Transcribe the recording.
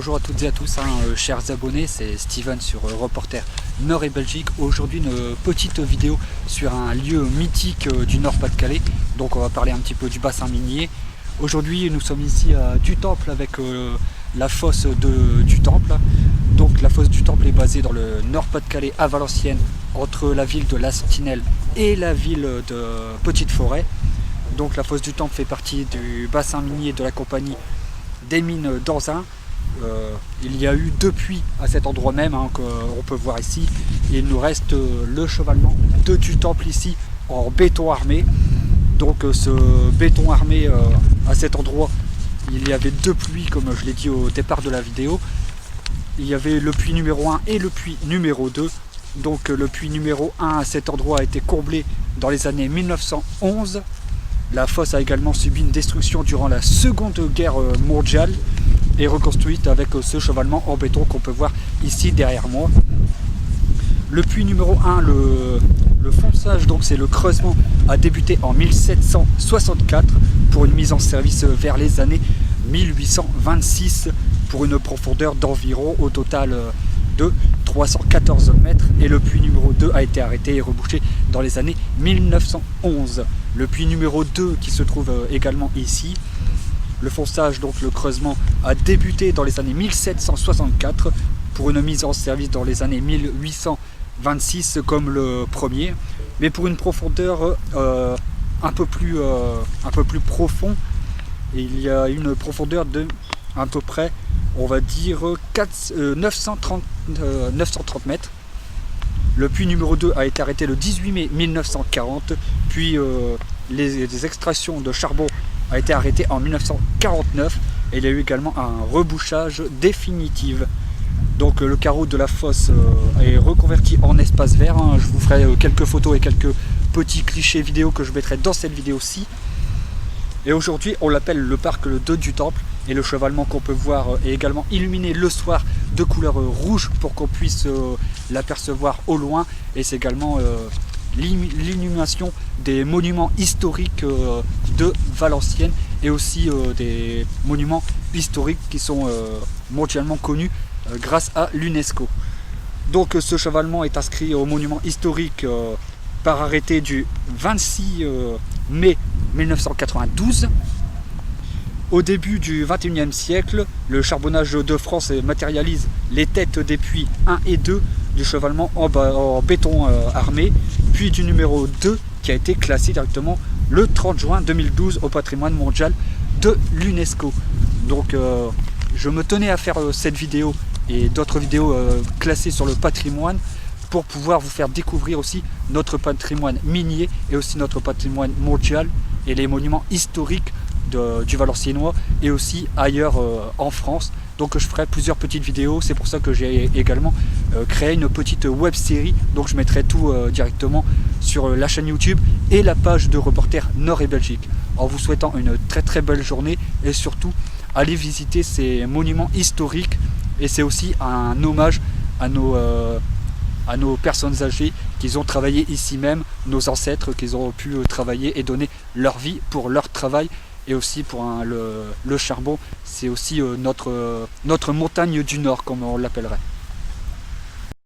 bonjour à toutes et à tous, chers abonnés, c'est Steven sur Reporter Nord et Belgique. Aujourd'hui une petite vidéo sur un lieu mythique du Nord-Pas-de-Calais. Donc on va parler un petit peu du bassin minier. Aujourd'hui nous sommes ici à Du Temple avec la fosse du Temple. Donc la fosse du Temple est basée dans le Nord-Pas-de-Calais à Valenciennes, entre la ville de La Sentinelle et la ville de Petite Forêt. Donc la fosse du Temple fait partie du bassin minier de la compagnie des mines d'Anzin. Il y a eu deux puits à cet endroit même qu'on peut voir ici. Et il nous reste le chevalement du Temple ici en béton armé. Donc ce béton armé à cet endroit, il y avait deux puits comme je l'ai dit au départ de la vidéo. Il y avait le puits numéro 1 et le puits numéro 2. Donc le puits numéro 1 à cet endroit a été comblé dans les années 1911. La fosse a également subi une destruction durant la Seconde Guerre mondiale et reconstruite avec ce chevalement en béton qu'on peut voir ici derrière moi. Le puits numéro 1, le fonçage, donc c'est le creusement, a débuté en 1764 pour une mise en service vers les années 1826 pour une profondeur d'environ au total de 314 mètres, et le puits numéro 2 a été arrêté et rebouché dans les années 1911. Le puits numéro 2 qui se trouve également ici, le fonçage, donc le creusement, a débuté dans les années 1764 pour une mise en service dans les années 1826 comme le premier, mais pour une profondeur un peu plus profond. Et il y a une profondeur de à peu près, on va dire 930 mètres. Le puits numéro 2 a été arrêté le 18 mai 1940, puis les extractions de charbon a été arrêtées en 1949 et il y a eu également un rebouchage définitif. Donc le carreau de la fosse est reconverti en espace vert. Je vous ferai quelques photos et quelques petits clichés vidéo que je mettrai dans cette vidéo-ci. Et aujourd'hui on l'appelle le parc le 2 du Temple, et le chevalement qu'on peut voir est également illuminé le soir de couleur rouge pour qu'on puisse l'apercevoir au loin. Et c'est également l'illumination des monuments historiques de Valenciennes et aussi des monuments historiques qui sont mondialement connus grâce à l'UNESCO. Donc ce chevalement est inscrit au monument historique par arrêté du 26 mai 1992. Au début du XXIe siècle, le charbonnage de France matérialise les têtes des puits 1 et 2 du chevalement en béton armé, puis du numéro 2 qui a été classé directement le 30 juin 2012 au patrimoine mondial de l'UNESCO. Donc je me tenais à faire cette vidéo et d'autres vidéos classées sur le patrimoine pour pouvoir vous faire découvrir aussi notre patrimoine minier et aussi notre patrimoine mondial et les monuments historiques du Valenciennois et aussi ailleurs en France. Donc je ferai plusieurs petites vidéos, c'est pour ça que j'ai également créé une petite web série. Donc je mettrai tout directement sur la chaîne YouTube et la page de Reporter Nord et Belgique. En vous souhaitant une très très belle journée et surtout allez visiter ces monuments historiques, et c'est aussi un hommage à nos personnes âgées qui ont travaillé ici même, nos ancêtres qui ont pu travailler et donner leur vie pour leur travail. Et aussi pour le charbon, c'est aussi notre montagne du Nord comme on l'appellerait.